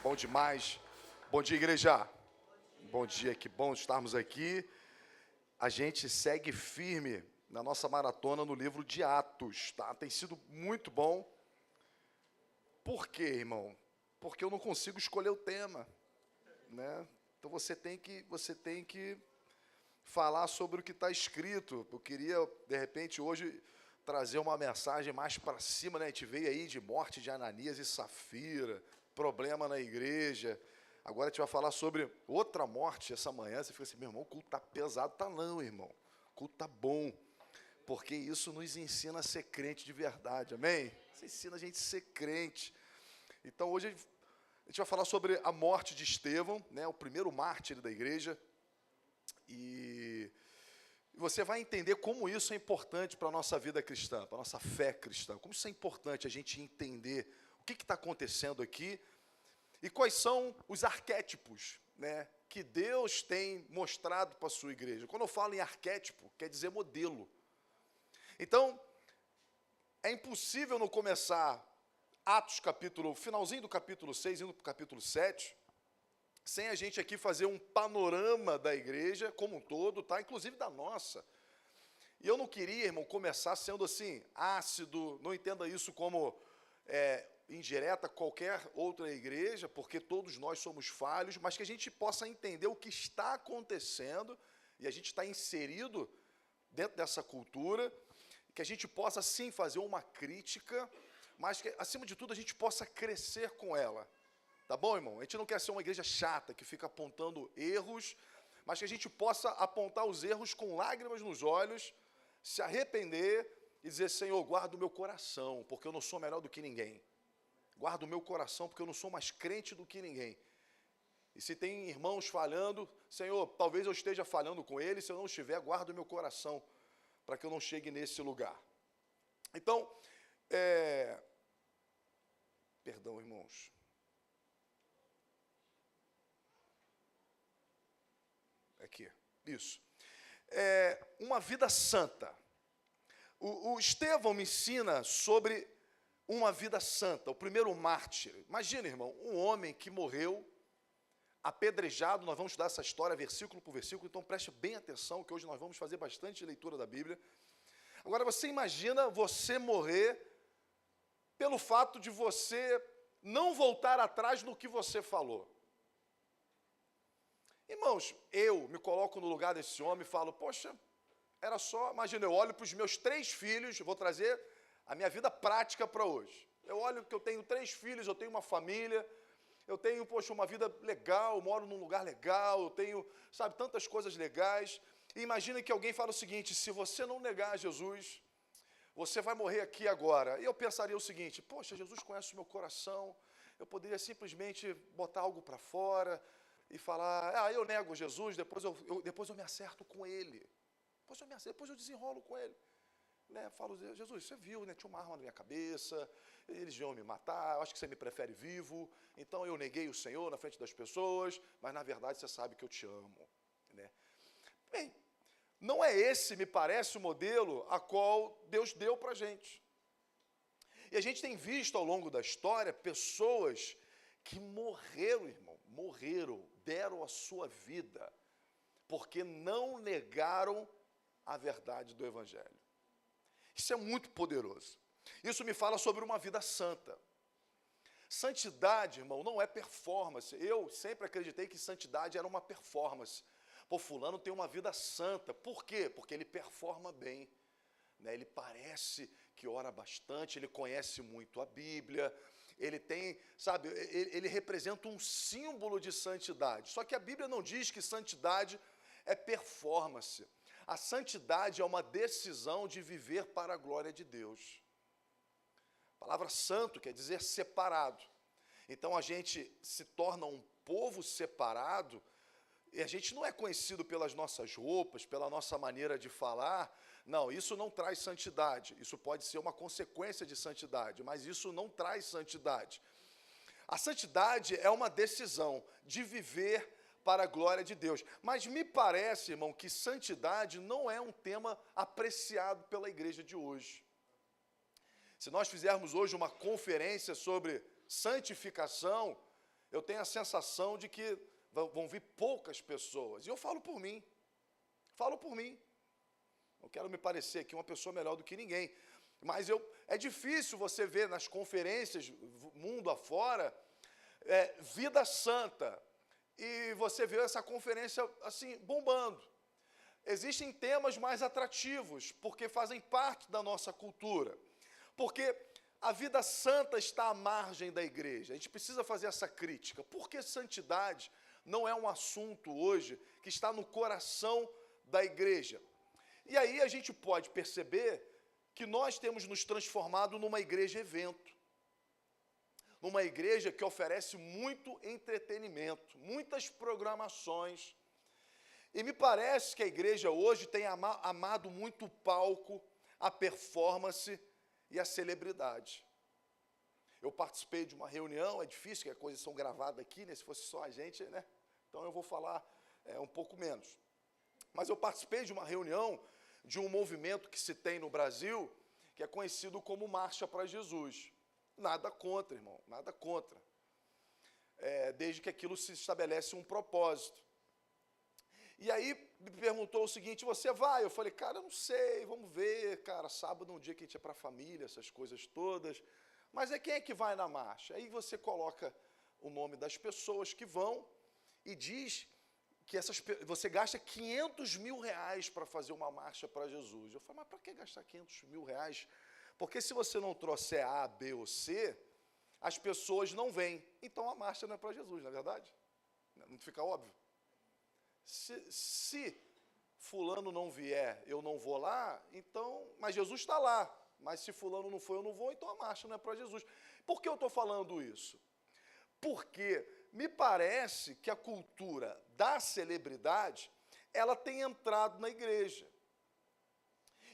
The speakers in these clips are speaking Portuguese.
Bom demais. Bom dia, igreja. Bom dia, que bom estarmos aqui. A gente segue firme na nossa maratona no livro de Atos, tá? Tem sido muito bom. Por quê, irmão? Porque eu não consigo escolher o tema, né? Então você tem que falar sobre o que está escrito. Eu queria, de repente, hoje trazer uma mensagem mais para cima, né? A gente veio aí de morte de Ananias e Safira, problema na igreja. Agora a gente vai falar sobre outra morte essa manhã. Você fica assim, meu irmão, o culto está pesado. Tá não, irmão. O culto está bom. Porque isso nos ensina a ser crente de verdade, amém? Isso ensina a gente a ser crente. Então hoje a gente vai falar sobre a morte de Estevão, né? O primeiro mártir da igreja. E você vai entender como isso é importante para a nossa vida cristã, para a nossa fé cristã. Como isso é importante a gente entender o que está acontecendo aqui e quais são os arquétipos, né, que Deus tem mostrado para a sua igreja. Quando eu falo em arquétipo, quer dizer modelo. Então, é impossível não começar Atos finalzinho do capítulo 6, indo para o capítulo 7, sem a gente aqui fazer um panorama da igreja como um todo, tá? Inclusive da nossa. E eu não queria, irmão, começar sendo assim, ácido, não entenda isso como indireta a qualquer outra igreja, porque todos nós somos falhos, mas que a gente possa entender o que está acontecendo, e a gente está inserido dentro dessa cultura, que a gente possa, sim, fazer uma crítica, mas que, acima de tudo, a gente possa crescer com ela. Tá bom, irmão? A gente não quer ser uma igreja chata, que fica apontando erros, mas que a gente possa apontar os erros com lágrimas nos olhos, se arrepender e dizer, Senhor, guarda o meu coração, porque eu não sou melhor do que ninguém. Guarda o meu coração, porque eu não sou mais crente do que ninguém. E se tem irmãos falhando, Senhor, talvez eu esteja falhando com eles, se eu não estiver, guarda o meu coração, para que eu não chegue nesse lugar. Então, perdão, irmãos. Aqui, isso. Uma vida santa. O Estevão me ensina sobre uma vida santa, o primeiro mártir. Imagina, irmão, um homem que morreu apedrejado. Nós vamos estudar essa história versículo por versículo, então preste bem atenção, que hoje nós vamos fazer bastante leitura da Bíblia. Agora, você imagina você morrer pelo fato de você não voltar atrás no que você falou. Irmãos, eu me coloco no lugar desse homem e falo, poxa, era só, imagina, eu olho para os meus 3 filhos, vou trazer a minha vida prática para hoje. Eu olho que eu tenho 3 filhos, eu tenho uma família, eu tenho, poxa, uma vida legal, eu moro num lugar legal, eu tenho, sabe, tantas coisas legais. E imagina que alguém fala o seguinte, se você não negar Jesus, você vai morrer aqui agora. E eu pensaria o seguinte, poxa, Jesus conhece o meu coração, eu poderia simplesmente botar algo para fora e falar, eu nego Jesus, depois eu me acerto com ele. Depois eu desenrolo com ele. Né? Falo, Jesus, você viu, né? Tinha uma arma na minha cabeça, eles iam me matar, eu acho que você me prefere vivo, então eu neguei o Senhor na frente das pessoas, mas na verdade você sabe que eu te amo. Né? Bem, não é esse, me parece, o modelo a qual Deus deu para a gente. E a gente tem visto ao longo da história pessoas que morreram, irmão, deram a sua vida, porque não negaram a verdade do Evangelho. Isso é muito poderoso. Isso me fala sobre uma vida santa. Santidade, irmão, não é performance. Eu sempre acreditei que santidade era uma performance. Pô, fulano tem uma vida santa. Por quê? Porque ele performa bem. Né? Ele parece que ora bastante, ele conhece muito a Bíblia, ele tem, sabe, ele representa um símbolo de santidade. Só que a Bíblia não diz que santidade é performance. A santidade é uma decisão de viver para a glória de Deus. A palavra santo quer dizer separado. Então a gente se torna um povo separado, e a gente não é conhecido pelas nossas roupas, pela nossa maneira de falar. Não, isso não traz santidade. Isso pode ser uma consequência de santidade, mas isso não traz santidade. A santidade é uma decisão de viver para a glória de Deus. Mas me parece, irmão, que santidade não é um tema apreciado pela igreja de hoje. Se nós fizermos hoje uma conferência sobre santificação, eu tenho a sensação de que vão vir poucas pessoas. E eu falo por mim. Falo por mim. Não quero me parecer aqui uma pessoa melhor do que ninguém. Mas é difícil você ver nas conferências, mundo afora, vida santa. E você vê essa conferência assim, bombando. Existem temas mais atrativos, porque fazem parte da nossa cultura. Porque a vida santa está à margem da igreja. A gente precisa fazer essa crítica. Por que santidade não é um assunto hoje que está no coração da igreja? E aí a gente pode perceber que nós temos nos transformado numa igreja evento. Numa igreja que oferece muito entretenimento, muitas programações. E me parece que a igreja hoje tem amado muito o palco, a performance e a celebridade. Eu participei de uma reunião, é difícil, que as coisas são gravadas aqui, né? Se fosse só a gente, né? Então eu vou falar um pouco menos. Mas eu participei de uma reunião de um movimento que se tem no Brasil, que é conhecido como Marcha para Jesus. Nada contra, irmão, nada contra. Desde que aquilo se estabelece um propósito. E aí me perguntou o seguinte, você vai? Eu falei, cara, eu não sei, vamos ver, cara, sábado é um dia que a gente é para a família, essas coisas todas. Mas quem é que vai na marcha? Aí você coloca o nome das pessoas que vão e diz que você gasta 500 mil reais para fazer uma marcha para Jesus. Eu falei, mas para que gastar 500 mil reais? Porque se você não trouxer A, B ou C, as pessoas não vêm. Então a marcha não é para Jesus, não é verdade? Não fica óbvio? Se fulano não vier, eu não vou lá, então, mas Jesus está lá. Mas se fulano não for, eu não vou, então a marcha não é para Jesus. Por que eu estou falando isso? Porque me parece que a cultura da celebridade, ela tem entrado na igreja.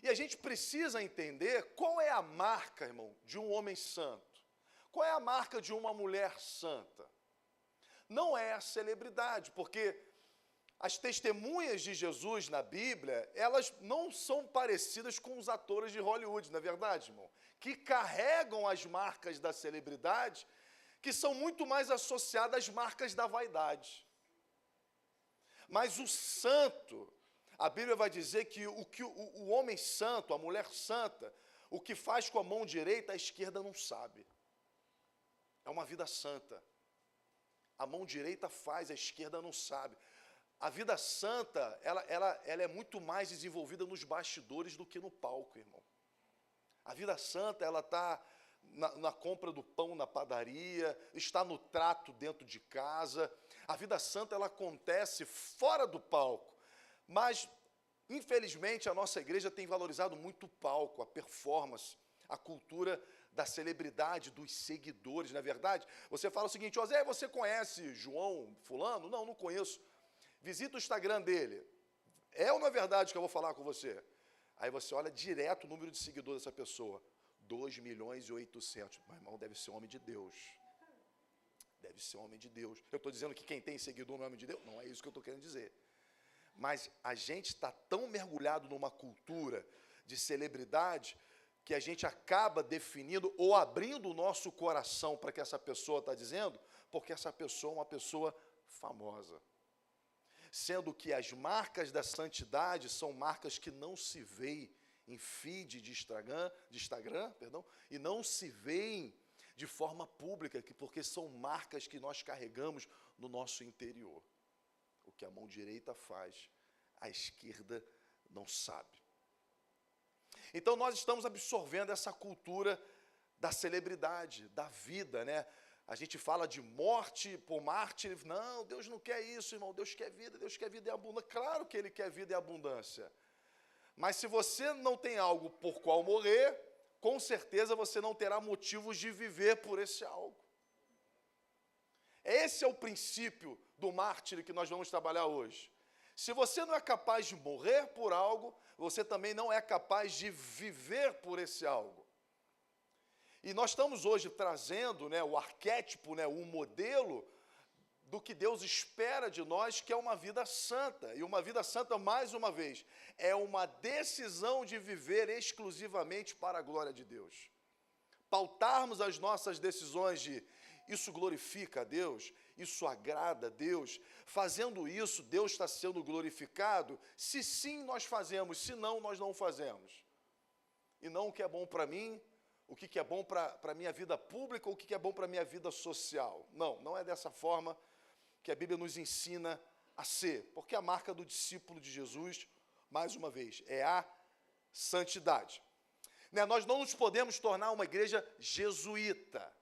E a gente precisa entender qual é a marca, irmão, de um homem santo. Qual é a marca de uma mulher santa? Não é a celebridade, porque as testemunhas de Jesus na Bíblia, elas não são parecidas com os atores de Hollywood, não é verdade, irmão? Que carregam as marcas da celebridade, que são muito mais associadas às marcas da vaidade. Mas o santo, a Bíblia vai dizer que o homem santo, a mulher santa, o que faz com a mão direita, a esquerda não sabe. É uma vida santa. A mão direita faz, a esquerda não sabe. A vida santa, ela é muito mais desenvolvida nos bastidores do que no palco, irmão. A vida santa, ela está na compra do pão na padaria, está no trato dentro de casa. A vida santa, ela acontece fora do palco. Mas, infelizmente, a nossa igreja tem valorizado muito o palco, a performance, a cultura da celebridade, dos seguidores, não é verdade? Você fala o seguinte, José, você conhece João fulano? Não, não conheço. Visita o Instagram dele. É ou não é verdade que eu vou falar com você? Aí você olha direto o número de seguidores dessa pessoa. 2.800.000. Meu irmão, deve ser um homem de Deus. Deve ser um homem de Deus. Eu estou dizendo que quem tem seguidor não é homem de Deus? Não é isso que eu estou querendo dizer. Mas a gente está tão mergulhado numa cultura de celebridade que a gente acaba definindo ou abrindo o nosso coração para que essa pessoa está dizendo, porque essa pessoa é uma pessoa famosa. Sendo que as marcas da santidade são marcas que não se veem em feed de Instagram, e não se veem de forma pública, porque são marcas que nós carregamos no nosso interior. O que a mão direita faz, a esquerda não sabe. Então nós estamos absorvendo essa cultura da celebridade, da vida, né? A gente fala de morte por mártir. Não, Deus não quer isso, irmão. Deus quer vida e abundância. Claro que Ele quer vida e abundância. Mas se você não tem algo por qual morrer, com certeza você não terá motivos de viver por esse algo. Esse é o princípio do mártir que nós vamos trabalhar hoje. Se você não é capaz de morrer por algo, você também não é capaz de viver por esse algo. E nós estamos hoje trazendo, né, o arquétipo, né, o modelo do que Deus espera de nós, que é uma vida santa. E uma vida santa, mais uma vez, é uma decisão de viver exclusivamente para a glória de Deus. Pautarmos as nossas decisões de Isso glorifica a Deus? Isso agrada a Deus? Fazendo isso, Deus está sendo glorificado? Se sim, nós fazemos, se não, nós não fazemos. E não o que é bom para mim, o que é bom para a minha vida pública, ou o que é bom para a minha vida social. Não, não é dessa forma que a Bíblia nos ensina a ser. Porque a marca do discípulo de Jesus, mais uma vez, é a santidade. Né? Nós não nos podemos tornar uma igreja jesuíta.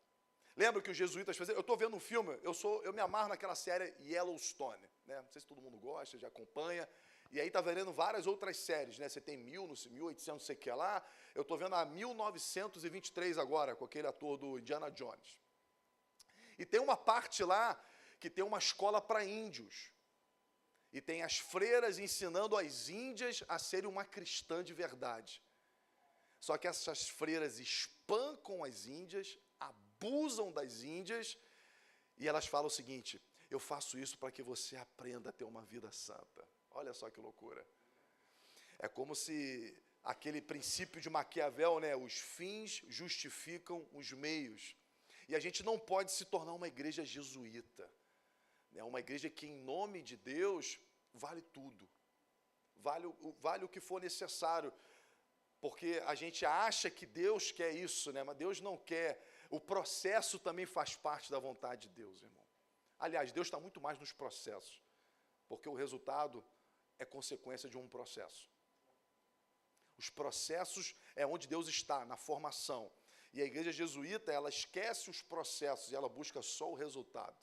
Lembra que os jesuítas faziam? Eu estou vendo um filme, eu me amarro naquela série Yellowstone. Né? Não sei se todo mundo gosta, já acompanha. E aí está vendo várias outras séries, né? Você tem 1800, não sei o que lá. Eu estou vendo a 1923 agora, com aquele ator do Indiana Jones. E tem uma parte lá que tem uma escola para índios. E tem as freiras ensinando as índias a serem uma cristã de verdade. Só que essas freiras espancam as índias, abusam das índias, e elas falam o seguinte: eu faço isso para que você aprenda a ter uma vida santa. Olha só que loucura. É como se aquele princípio de Maquiavel, né? Os fins justificam os meios. E a gente não pode se tornar uma igreja jesuíta. Né? Uma igreja que, em nome de Deus, vale tudo. Vale o que for necessário. Porque a gente acha que Deus quer isso, né? Mas Deus não quer. O processo também faz parte da vontade de Deus, irmão. Aliás, Deus está muito mais nos processos. Porque o resultado é consequência de um processo. Os processos é onde Deus está, na formação. E a igreja jesuíta, ela esquece os processos e ela busca só o resultado.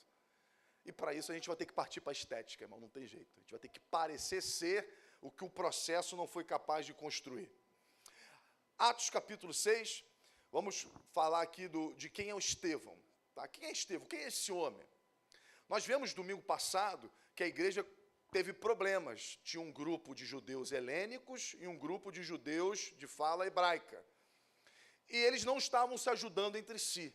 E para isso a gente vai ter que partir para a estética, irmão, não tem jeito. A gente vai ter que parecer ser o que o processo não foi capaz de construir. Atos capítulo 6, vamos falar aqui de quem é o Estevão. Tá? Quem é Estevão? Quem é esse homem? Nós vemos domingo passado que a igreja teve problemas. Tinha um grupo de judeus helênicos e um grupo de judeus de fala hebraica. E eles não estavam se ajudando entre si.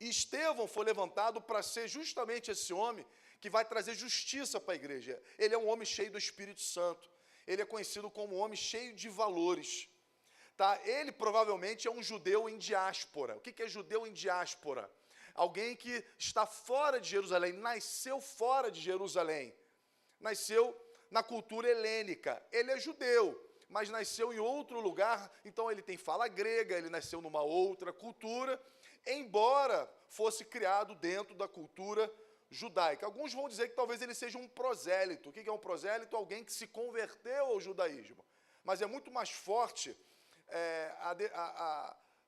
E Estevão foi levantado para ser justamente esse homem que vai trazer justiça para a igreja. Ele é um homem cheio do Espírito Santo. Ele é conhecido como um homem cheio de valores. Tá? Ele provavelmente é um judeu em diáspora. O que é judeu em diáspora? Alguém que está fora de Jerusalém, nasceu fora de Jerusalém. Nasceu na cultura helênica. Ele é judeu, mas nasceu em outro lugar, então ele tem fala grega, ele nasceu numa outra cultura, embora fosse criado dentro da cultura judaica. Alguns vão dizer que talvez ele seja um prosélito. O que é um prosélito? Alguém que se converteu ao judaísmo. Mas é muito mais forte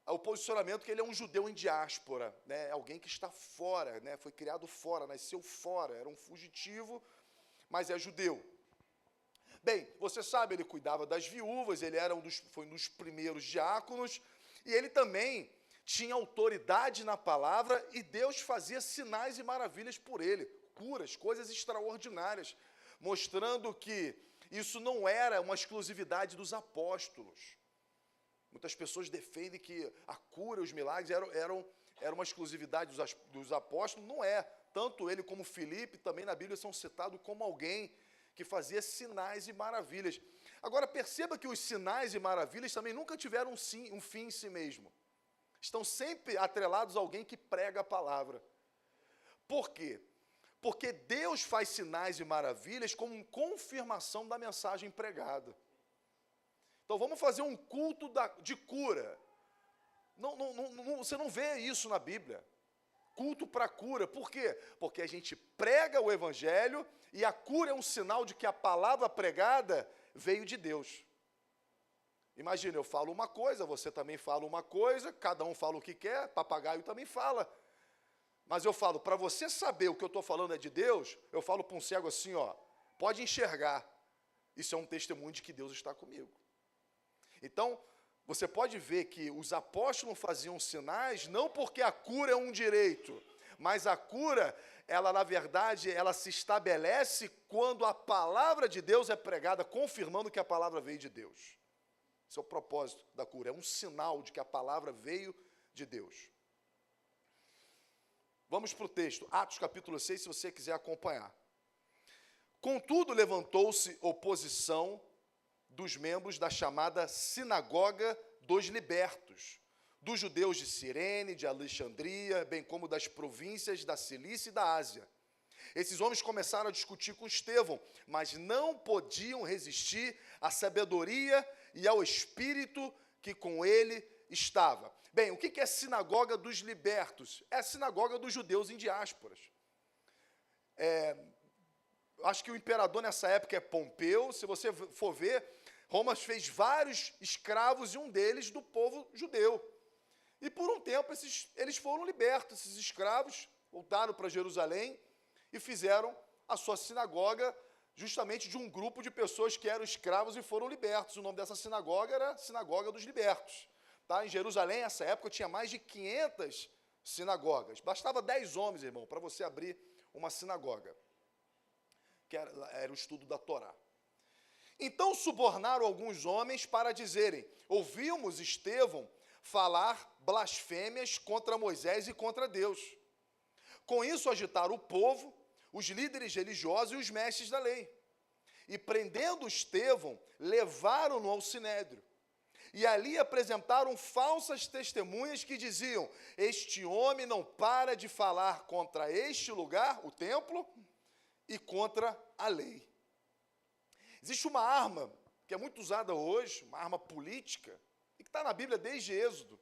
o posicionamento que ele é um judeu em diáspora, né? Alguém que está fora, né? Foi criado fora, nasceu fora, era um fugitivo, mas é judeu. Bem, você sabe, ele cuidava das viúvas, ele foi um dos primeiros diáconos, e ele também tinha autoridade na palavra, e Deus fazia sinais e maravilhas por ele, curas, coisas extraordinárias, mostrando que isso não era uma exclusividade dos apóstolos. Muitas pessoas defendem que a cura, os milagres eram uma exclusividade dos apóstolos. Não é. Tanto ele como Filipe também na Bíblia são citados como alguém que fazia sinais e maravilhas. Agora perceba que os sinais e maravilhas também nunca tiveram um fim em si mesmo. Estão sempre atrelados a alguém que prega a palavra. Por quê? Porque Deus faz sinais e maravilhas como confirmação da mensagem pregada. Então vamos fazer um culto de cura. Você não vê isso na Bíblia. Culto para cura. Por quê? Porque a gente prega o evangelho e a cura é um sinal de que a palavra pregada veio de Deus. Imagina, eu falo uma coisa, você também fala uma coisa, cada um fala o que quer, papagaio também fala. Mas eu falo, para você saber o que eu estou falando é de Deus, eu falo para um cego assim, ó, pode enxergar. Isso é um testemunho de que Deus está comigo. Então, você pode ver que os apóstolos faziam sinais, não porque a cura é um direito, mas a cura, ela na verdade, ela se estabelece quando a palavra de Deus é pregada, confirmando que a palavra veio de Deus. Esse é o propósito da cura, é um sinal de que a palavra veio de Deus. Vamos para o texto, Atos capítulo 6, se você quiser acompanhar. Contudo, levantou-se oposição dos membros da chamada Sinagoga dos Libertos, dos judeus de Cirene, de Alexandria, bem como das províncias da Cilícia e da Ásia. Esses homens começaram a discutir com Estevão, mas não podiam resistir à sabedoria e ao espírito que com ele estava. Bem, o que é a sinagoga dos libertos? É a sinagoga dos judeus em diásporas. Acho que o imperador nessa época é Pompeu. Se você for ver, Roma fez vários escravos e um deles do povo judeu. E por um tempo eles foram libertos, esses escravos voltaram para Jerusalém e fizeram a sua sinagoga justamente de um grupo de pessoas que eram escravos e foram libertos. O nome dessa sinagoga era Sinagoga dos Libertos. Tá? Em Jerusalém, nessa época, tinha mais de 500 sinagogas. Bastava 10 homens, irmão, para você abrir uma sinagoga, que era o estudo da Torá. Então subornaram alguns homens para dizerem: ouvimos Estevão falar blasfêmias contra Moisés e contra Deus. Com isso agitaram o povo, os líderes religiosos e os mestres da lei. E prendendo Estevão, levaram-no ao sinédrio. E ali apresentaram falsas testemunhas que diziam: este homem não para de falar contra este lugar, o templo, e contra a lei. Existe uma arma que é muito usada hoje, uma arma política, e que está na Bíblia desde Êxodo.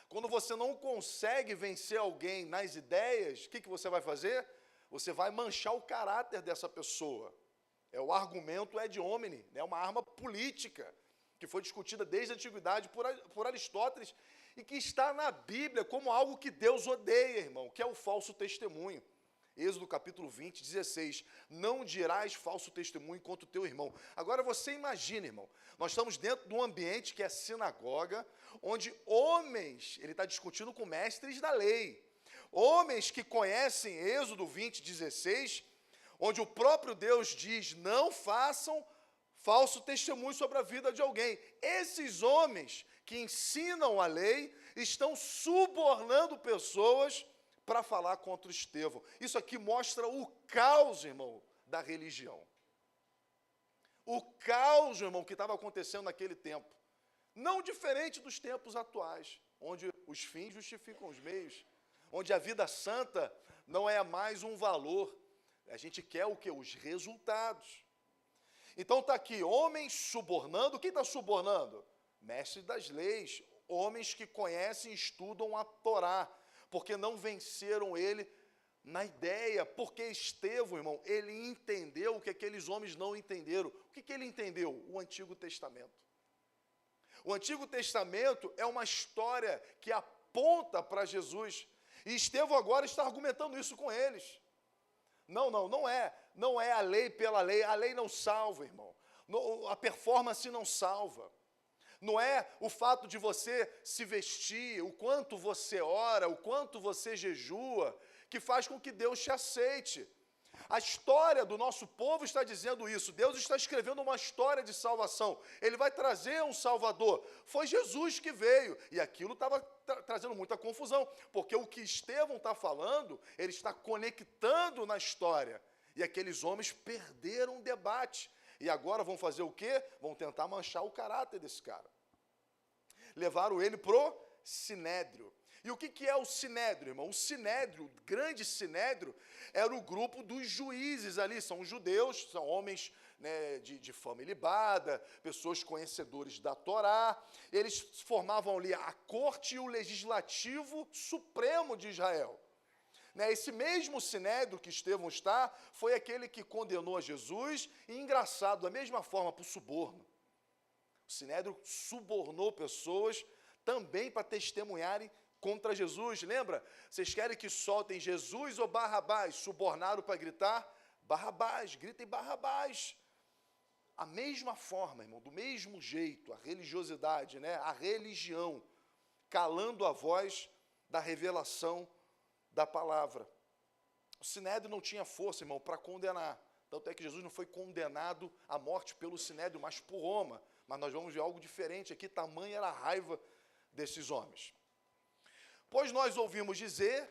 Quando você não consegue vencer alguém nas ideias, o que você vai fazer? Você vai manchar o caráter dessa pessoa. O argumento ad hominem, é uma arma política, que foi discutida desde a antiguidade por Aristóteles, e que está na Bíblia como algo que Deus odeia, irmão, que é o falso testemunho. Êxodo capítulo 20, 16, não dirás falso testemunho contra o teu irmão. Agora você imagina, irmão, nós estamos dentro de um ambiente que é sinagoga, onde homens, ele está discutindo com mestres da lei, homens que conhecem Êxodo 20, 16, onde o próprio Deus diz: não façam falso testemunho sobre a vida de alguém. Esses homens que ensinam a lei estão subornando pessoas para falar contra o Estevão. Isso aqui mostra o caos, irmão, da religião. O caos, irmão, que estava acontecendo naquele tempo. Não diferente dos tempos atuais, onde os fins justificam os meios, onde a vida santa não é mais um valor. A gente quer o quê? Os resultados. Então está aqui, homens subornando. Quem está subornando? Mestres das leis, homens que conhecem e estudam a Torá, porque não venceram ele na ideia, porque Estevão, irmão, ele entendeu o que aqueles homens não entenderam. O que ele entendeu? O Antigo Testamento. O Antigo Testamento é uma história que aponta para Jesus, e Estevão agora está argumentando isso com eles. Não é a lei pela lei, a lei não salva, irmão. A performance não salva. Não é o fato de você se vestir, o quanto você ora, o quanto você jejua, que faz com que Deus te aceite. A história do nosso povo está dizendo isso. Deus está escrevendo uma história de salvação. Ele vai trazer um Salvador. Foi Jesus que veio. E aquilo estava trazendo muita confusão, porque o que Estevão está falando, ele está conectando na história. E aqueles homens perderam o debate. E agora vão fazer o quê? Vão tentar manchar o caráter desse cara. Levaram ele para o sinédrio. E o que é o sinédrio, irmão? O sinédrio, o grande sinédrio, era o grupo dos juízes ali. São judeus, são homens, né, de fama ilibada, pessoas conhecedores da Torá. Eles formavam ali a corte e o legislativo supremo de Israel. Esse mesmo sinédrio que Estevão está, foi aquele que condenou a Jesus, e engraçado, da mesma forma, por suborno. O sinédrio subornou pessoas também para testemunharem contra Jesus. Lembra? Vocês querem que soltem Jesus ou Barrabás? Subornaram para gritar Barrabás, gritem Barrabás. A mesma forma, irmão, do mesmo jeito, a religiosidade, né? A religião, calando a voz da revelação da palavra. O sinédrio não tinha força, irmão, para condenar. Tanto é que Jesus não foi condenado à morte pelo sinédrio, mas por Roma. Mas nós vamos ver algo diferente aqui, tamanha era a raiva desses homens. Pois nós ouvimos dizer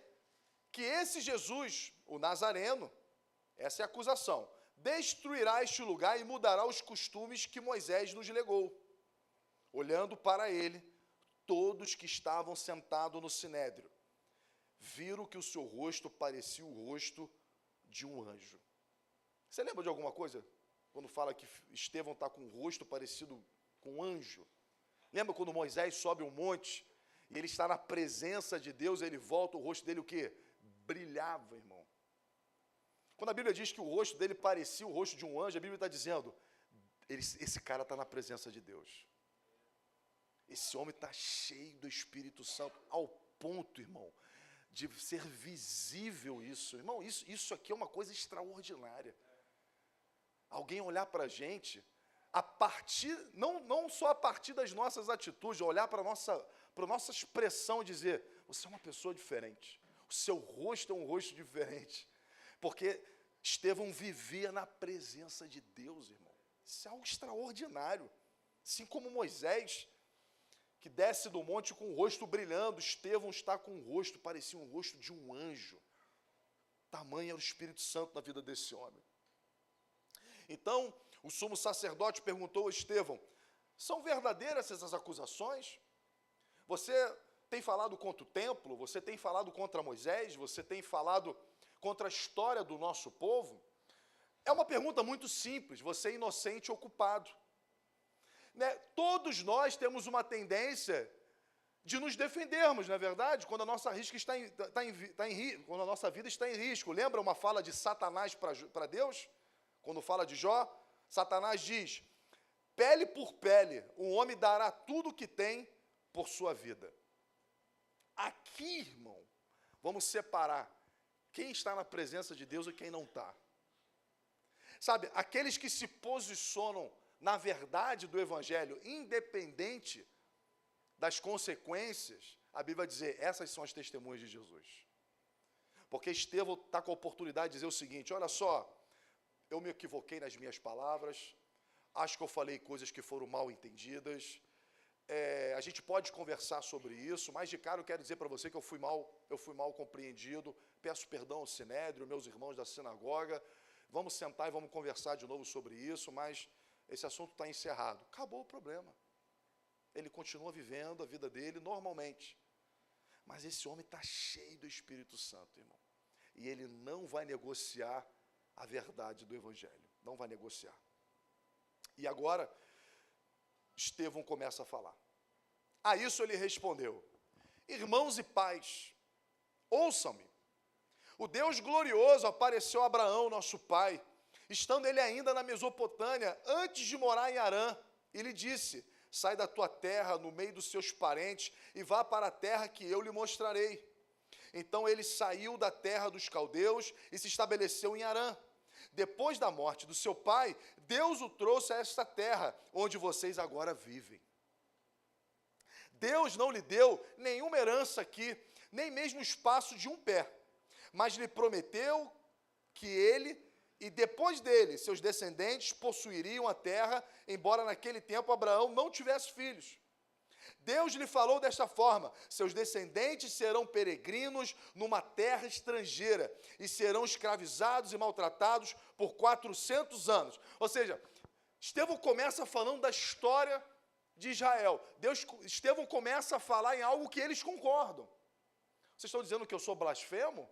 que esse Jesus, o Nazareno, essa é a acusação, destruirá este lugar e mudará os costumes que Moisés nos legou. Olhando para ele, todos que estavam sentados no sinédrio viram que o seu rosto parecia o rosto de um anjo. Você lembra de alguma coisa? Quando fala que Estevão está com o rosto parecido com um anjo. Lembra quando Moisés sobe um monte e ele está na presença de Deus, ele volta, o rosto dele o quê? Brilhava, irmão. Quando a Bíblia diz que o rosto dele parecia o rosto de um anjo, a Bíblia está dizendo, esse cara está na presença de Deus. Esse homem está cheio do Espírito Santo, ao ponto, irmão, de ser visível isso. Irmão, isso aqui é uma coisa extraordinária. Alguém olhar para a gente, a partir, não só a partir das nossas atitudes, olhar para a nossa expressão e dizer, você é uma pessoa diferente. O seu rosto é um rosto diferente. Porque Estevão vivia na presença de Deus, irmão. Isso é algo extraordinário. Assim como Moisés, que desce do monte com o rosto brilhando, Estevão está com o rosto, parecia um rosto de um anjo. Tamanho era o Espírito Santo na vida desse homem. Então, o sumo sacerdote perguntou a Estevão, são verdadeiras essas acusações? Você tem falado contra o templo? Você tem falado contra Moisés? Você tem falado contra a história do nosso povo? É uma pergunta muito simples, você é inocente ou culpado. Né? Todos nós temos uma tendência de nos defendermos, não é verdade? Quando a nossa, quando a nossa vida está em risco. Lembra uma fala de Satanás para Deus? Quando fala de Jó, Satanás diz, pele por pele, o homem dará tudo o que tem por sua vida. Aqui, irmão, vamos separar quem está na presença de Deus e quem não está. Sabe, aqueles que se posicionam na verdade do Evangelho, independente das consequências, a Bíblia vai dizer, essas são as testemunhas de Jesus. Porque Estevão está com a oportunidade de dizer o seguinte, olha só, eu me equivoquei nas minhas palavras, acho que eu falei coisas que foram mal entendidas, a gente pode conversar sobre isso, mas de cara eu quero dizer para você que eu fui mal compreendido, peço perdão ao Sinédrio, meus irmãos da sinagoga, vamos sentar e vamos conversar de novo sobre isso, mas esse assunto está encerrado. Acabou o problema. Ele continua vivendo a vida dele normalmente. Mas esse homem está cheio do Espírito Santo, irmão. E ele não vai negociar a verdade do Evangelho. Não vai negociar. E agora, Estevão começa a falar. A isso ele respondeu, irmãos e pais, ouçam-me. O Deus glorioso apareceu a Abraão, nosso pai, estando ele ainda na Mesopotâmia, antes de morar em Harã, e lhe disse, sai da tua terra, no meio dos seus parentes, e vá para a terra que eu lhe mostrarei. Então ele saiu da terra dos caldeus e se estabeleceu em Harã. Depois da morte do seu pai, Deus o trouxe a esta terra, onde vocês agora vivem. Deus não lhe deu nenhuma herança aqui, nem mesmo o espaço de um pé, mas lhe prometeu que ele e depois dele, seus descendentes possuiriam a terra, embora naquele tempo Abraão não tivesse filhos. Deus lhe falou desta forma, seus descendentes serão peregrinos numa terra estrangeira e serão escravizados e maltratados por 400 anos. Ou seja, Estevão começa falando da história de Israel. Estevão começa a falar em algo que eles concordam. Vocês estão dizendo que eu sou blasfemo?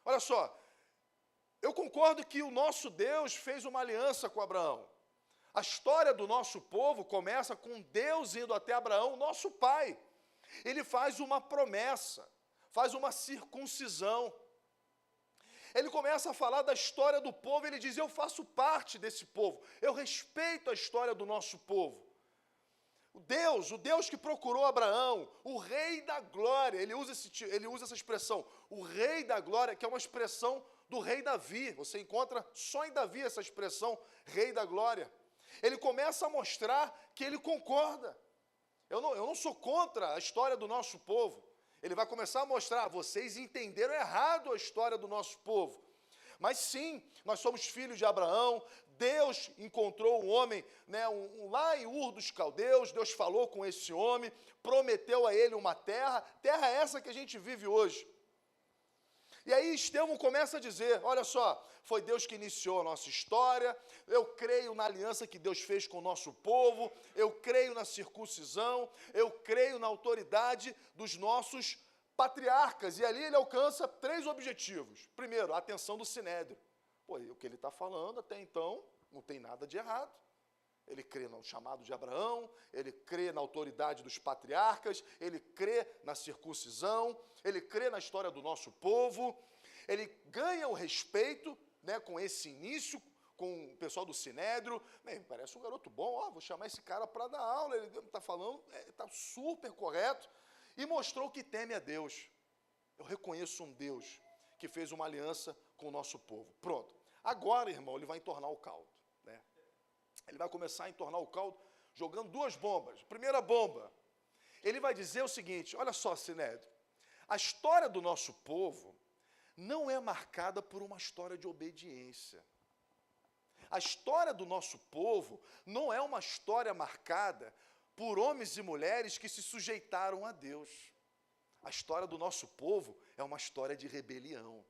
Olha só, eu concordo que o nosso Deus fez uma aliança com Abraão. A história do nosso povo começa com Deus indo até Abraão, nosso pai. Ele faz uma promessa, faz uma circuncisão. Ele começa a falar da história do povo, ele diz, eu faço parte desse povo, eu respeito a história do nosso povo. O Deus que procurou Abraão, o rei da glória, ele usa essa expressão, o rei da glória, que é uma expressão do rei Davi. Você encontra só em Davi essa expressão, rei da glória. Ele começa a mostrar que ele concorda. Eu não sou contra a história do nosso povo. Ele vai começar a mostrar, vocês entenderam errado a história do nosso povo. Mas sim, nós somos filhos de Abraão, Deus encontrou um homem, né, lá em Ur dos Caldeus, Deus falou com esse homem, prometeu a ele uma terra essa que a gente vive hoje. E aí Estevão começa a dizer, olha só, foi Deus que iniciou a nossa história, eu creio na aliança que Deus fez com o nosso povo, eu creio na circuncisão, eu creio na autoridade dos nossos patriarcas. E ali ele alcança 3 objetivos. Primeiro, a atenção do Sinédrio. Pô, o que ele está falando até então não tem nada de errado. Ele crê no chamado de Abraão, ele crê na autoridade dos patriarcas, ele crê na circuncisão, ele crê na história do nosso povo, ele ganha o respeito, né, com esse início, com o pessoal do Sinédrio. Bem, parece um garoto bom, ó, vou chamar esse cara para dar aula, ele está falando, está super correto, e mostrou que teme a Deus. Eu reconheço um Deus que fez uma aliança com o nosso povo. Pronto. Agora, irmão, ele vai entornar o caldo, né? Ele vai começar a entornar o caldo jogando 2 bombas. Primeira bomba, ele vai dizer o seguinte, olha só, Sinédrio, a história do nosso povo não é marcada por uma história de obediência. A história do nosso povo não é uma história marcada por homens e mulheres que se sujeitaram a Deus. A história do nosso povo é uma história de rebelião.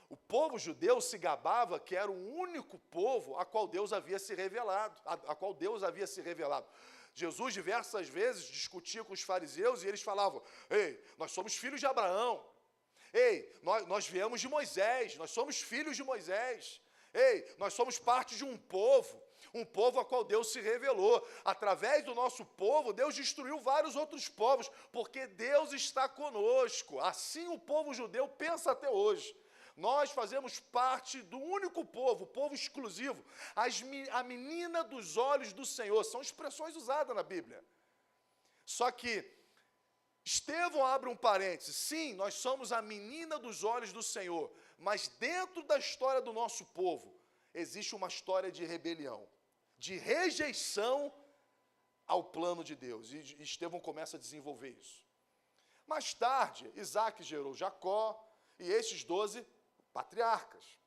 O povo judeu se gabava que era o único povo a qual Deus havia se revelado, a qual Deus havia se revelado. Jesus diversas vezes discutia com os fariseus e eles falavam, ei, nós somos filhos de Abraão, ei, nós viemos de Moisés, nós somos filhos de Moisés, ei, nós somos parte de um povo a qual Deus se revelou. Através do nosso povo, Deus destruiu vários outros povos, porque Deus está conosco. Assim o povo judeu pensa até hoje. Nós fazemos parte do único povo, o povo exclusivo, a menina dos olhos do Senhor, são expressões usadas na Bíblia. Só que Estevão abre um parênteses, sim, nós somos a menina dos olhos do Senhor, mas dentro da história do nosso povo, existe uma história de rebelião, de rejeição ao plano de Deus, e Estevão começa a desenvolver isso. Mais tarde, Isaac gerou Jacó, e esses 12 patriarcas.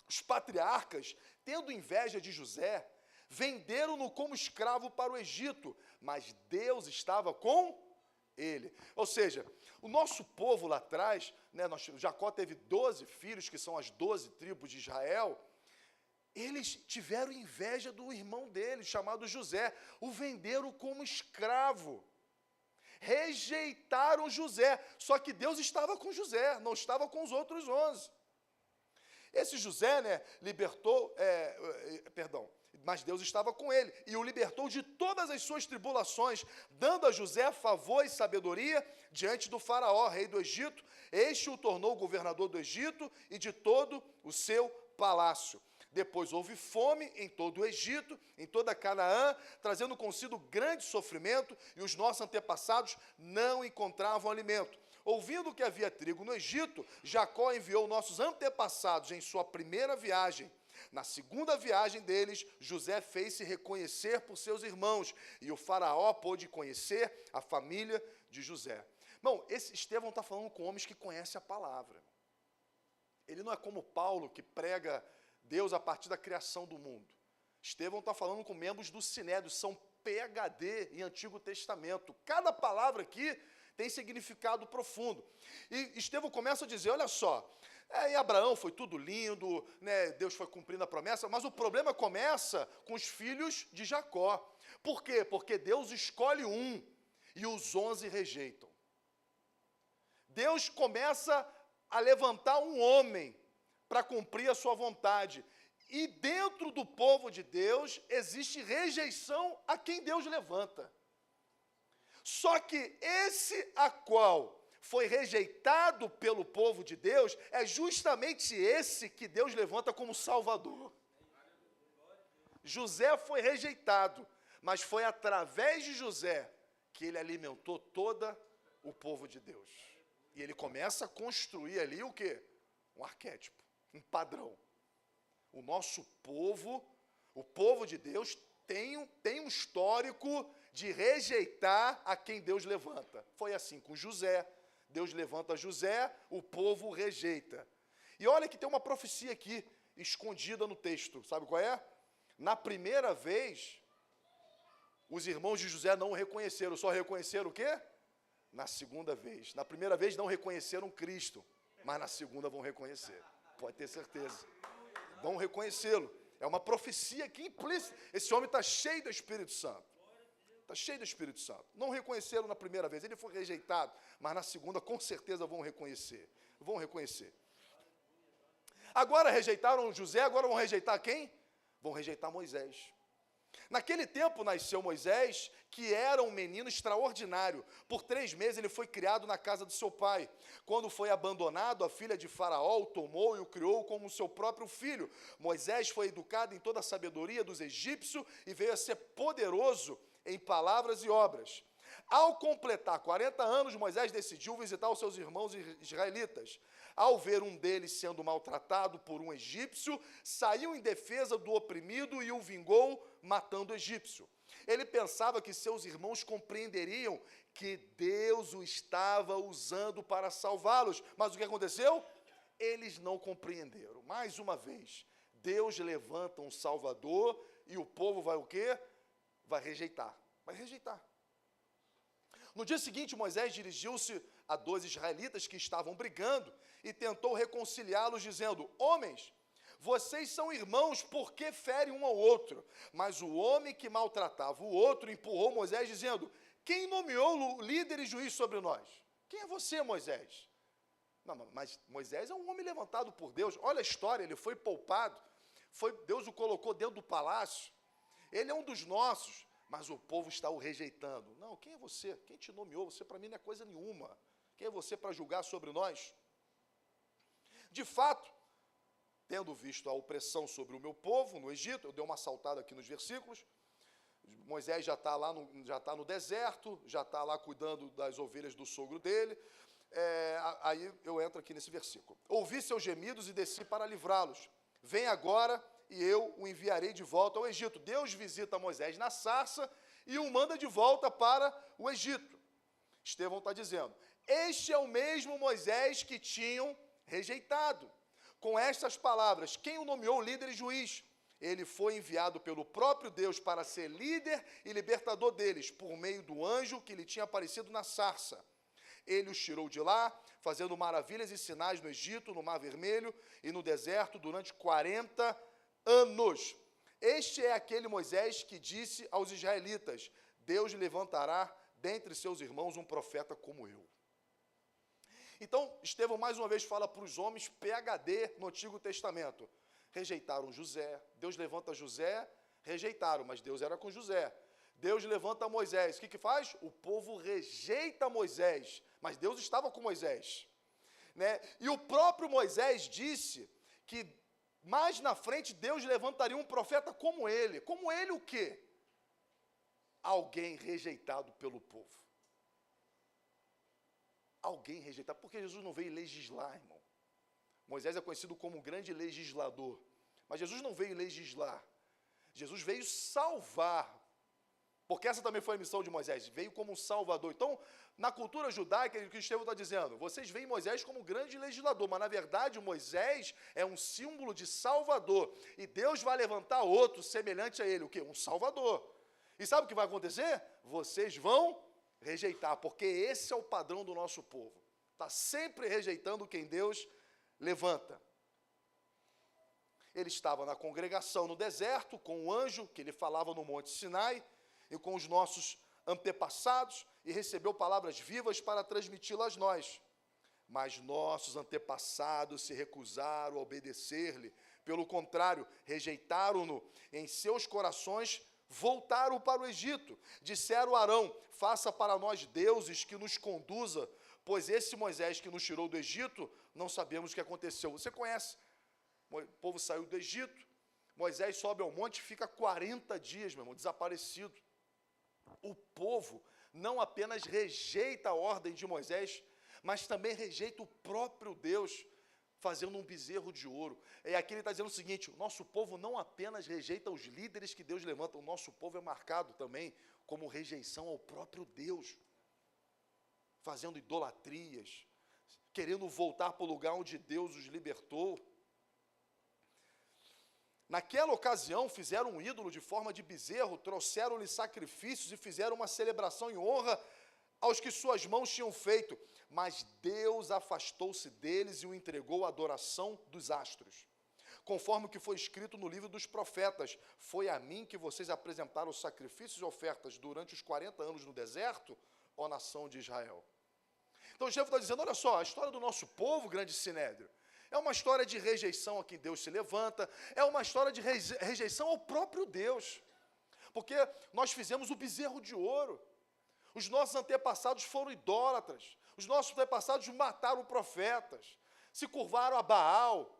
Os patriarcas, tendo inveja de José, venderam-no como escravo para o Egito, mas Deus estava com ele. Ou seja, o nosso povo lá atrás, né, Jacó teve 12 filhos, que são as 12 tribos de Israel, eles tiveram inveja do irmão dele, chamado José, o venderam como escravo. Rejeitaram José, só que Deus estava com José, não estava com os outros 11. Esse José, né, mas Deus estava com ele, e o libertou de todas as suas tribulações, dando a José favor e sabedoria diante do faraó, rei do Egito. Este o tornou governador do Egito e de todo o seu palácio. Depois houve fome em todo o Egito, em toda Canaã, trazendo consigo grande sofrimento, e os nossos antepassados não encontravam alimento. Ouvindo que havia trigo no Egito, Jacó enviou nossos antepassados em sua primeira viagem. Na segunda viagem deles, José fez-se reconhecer por seus irmãos, e o faraó pôde conhecer a família de José. Irmão, esse Estevão está falando com homens que conhecem a palavra. Ele não é como Paulo, que prega Deus a partir da criação do mundo. Estevão está falando com membros do Sinédrio, são PhD em Antigo Testamento. Cada palavra aqui tem significado profundo. E Estevão começa a dizer, olha só, em Abraão foi tudo lindo, né, Deus foi cumprindo a promessa, mas o problema começa com os filhos de Jacó. Por quê? Porque Deus escolhe um e os 11 rejeitam. Deus começa a levantar um homem para cumprir a sua vontade. E dentro do povo de Deus existe rejeição a quem Deus levanta. Só que esse a qual foi rejeitado pelo povo de Deus é justamente esse que Deus levanta como Salvador. José foi rejeitado, mas foi através de José que ele alimentou todo o povo de Deus. E ele começa a construir ali o quê? Um arquétipo, um padrão. O nosso povo, o povo de Deus, tem um histórico de rejeitar a quem Deus levanta. Foi assim com José. Deus levanta José, o povo rejeita. E olha que tem uma profecia aqui, escondida no texto. Sabe qual é? Na primeira vez, os irmãos de José não o reconheceram. Só reconheceram o quê? Na segunda vez. Na primeira vez não reconheceram Cristo. mas na segunda vão reconhecer. Pode ter certeza. Vão reconhecê-lo. É uma profecia aqui implícita. Esse homem está cheio do Espírito Santo. Está cheio do Espírito Santo. Não reconheceram na primeira vez, ele foi rejeitado, mas na segunda com certeza vão reconhecer. Vão reconhecer. Agora rejeitaram José, agora vão rejeitar quem? Vão rejeitar Moisés. Naquele tempo nasceu Moisés, que era um menino extraordinário. Por 3 meses ele foi criado na casa de seu pai. Quando foi abandonado, a filha de Faraó o tomou e o criou como seu próprio filho. Moisés foi educado em toda a sabedoria dos egípcios e veio a ser poderoso em palavras e obras. Ao completar 40 anos, Moisés decidiu visitar os seus irmãos israelitas. Ao ver um deles sendo maltratado por um egípcio, saiu em defesa do oprimido e o vingou, matando o egípcio. Ele pensava que seus irmãos compreenderiam que Deus o estava usando para salvá-los. Mas o que aconteceu? Eles não compreenderam. Mais uma vez, Deus levanta um Salvador e o povo vai o quê? Vai rejeitar. Vai rejeitar. No dia seguinte, Moisés dirigiu-se a 2 israelitas que estavam brigando e tentou reconciliá-los, dizendo: homens, vocês são irmãos, por que ferem um ao outro? Mas o homem que maltratava o outro empurrou Moisés, dizendo: quem nomeou líder e juiz sobre nós? Quem é você, Moisés? Não, mas Moisés é um homem levantado por Deus. Olha a história, ele foi poupado. Deus o colocou dentro do palácio. Ele é um dos nossos. Mas o povo está o rejeitando. Não, quem é você? Quem te nomeou? Você para mim não é coisa nenhuma. Quem é você para julgar sobre nós? De fato, tendo visto a opressão sobre o meu povo no Egito, eu dei uma saltada aqui nos versículos, Moisés já está no deserto, já está lá cuidando das ovelhas do sogro dele, aí eu entro aqui nesse versículo. Ouvi seus gemidos e desci para livrá-los. Vem agora e eu o enviarei de volta ao Egito. Deus visita Moisés na sarça e o manda de volta para o Egito. Estevão está dizendo: este é o mesmo Moisés que tinham rejeitado. Com estas palavras, quem o nomeou líder e juiz? Ele foi enviado pelo próprio Deus para ser líder e libertador deles, por meio do anjo que lhe tinha aparecido na sarça. Ele os tirou de lá, fazendo maravilhas e sinais no Egito, no Mar Vermelho e no deserto durante 40 anos. Este é aquele Moisés que disse aos israelitas: Deus levantará dentre seus irmãos um profeta como eu. Então, Estevão mais uma vez fala para os homens PhD no Antigo Testamento. Rejeitaram José, Deus levanta José, rejeitaram, mas Deus era com José. Deus levanta Moisés, o que faz? O povo rejeita Moisés, mas Deus estava com Moisés. Né? E o próprio Moisés disse que mais na frente Deus levantaria um profeta como ele. Como ele o quê? Alguém rejeitado pelo povo. Alguém rejeitado, porque Jesus não veio legislar, irmão. Moisés é conhecido como um grande legislador, mas Jesus não veio legislar. Jesus veio salvar, porque essa também foi a missão de Moisés, veio como um salvador. Então, na cultura judaica, o que Estevão está dizendo, vocês veem Moisés como um grande legislador, mas na verdade Moisés é um símbolo de salvador, e Deus vai levantar outro semelhante a ele, o quê? Um salvador. E sabe o que vai acontecer? Vocês vão rejeitar, porque esse é o padrão do nosso povo. Está sempre rejeitando quem Deus levanta. Ele estava na congregação no deserto, com o anjo que ele falava no Monte Sinai, e com os nossos antepassados, e recebeu palavras vivas para transmiti-las a nós. Mas nossos antepassados se recusaram a obedecer-lhe. Pelo contrário, rejeitaram-no. Em seus corações voltaram para o Egito. Disseram a Arão: faça para nós deuses que nos conduza, pois esse Moisés que nos tirou do Egito, não sabemos o que aconteceu. Você conhece? O povo saiu do Egito, Moisés sobe ao monte e fica 40 dias, meu irmão, desaparecido. O povo não apenas rejeita a ordem de Moisés, mas também rejeita o próprio Deus, fazendo um bezerro de ouro. E aqui ele está dizendo o seguinte: o nosso povo não apenas rejeita os líderes que Deus levanta, o nosso povo é marcado também como rejeição ao próprio Deus, fazendo idolatrias, querendo voltar para o lugar onde Deus os libertou. Naquela ocasião, fizeram um ídolo de forma de bezerro, trouxeram-lhe sacrifícios e fizeram uma celebração em honra aos que suas mãos tinham feito, mas Deus afastou-se deles e o entregou à adoração dos astros. Conforme o que foi escrito no livro dos profetas, foi a mim que vocês apresentaram sacrifícios e ofertas durante os 40 anos no deserto, ó nação de Israel. Então, Jeff está dizendo, olha só, a história do nosso povo, grande sinédrio, é uma história de rejeição a quem Deus se levanta, é uma história de rejeição ao próprio Deus, porque nós fizemos o bezerro de ouro, os nossos antepassados foram idólatras, os nossos antepassados mataram profetas, se curvaram a Baal,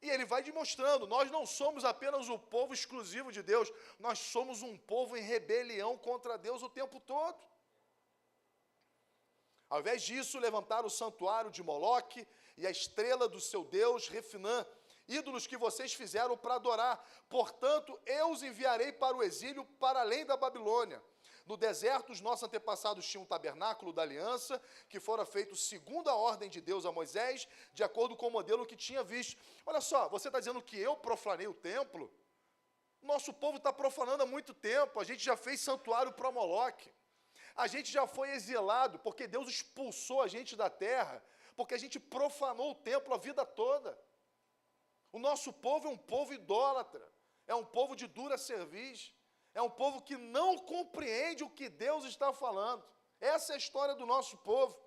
e ele vai demonstrando, nós não somos apenas o povo exclusivo de Deus, nós somos um povo em rebelião contra Deus o tempo todo. Ao invés disso, levantaram o santuário de Moloque e a estrela do seu Deus, Refinã, ídolos que vocês fizeram para adorar. Portanto, eu os enviarei para o exílio, para além da Babilônia. No deserto, os nossos antepassados tinham um tabernáculo da aliança, que fora feito segundo a ordem de Deus a Moisés, de acordo com o modelo que tinha visto. Olha só, você está dizendo que eu profanei o templo? Nosso povo está profanando há muito tempo, a gente já fez santuário para Moloque. A gente já foi exilado, porque Deus expulsou a gente da terra, porque a gente profanou o templo a vida toda. O nosso povo é um povo idólatra, é um povo de dura cerviz, é um povo que não compreende o que Deus está falando. Essa é a história do nosso povo.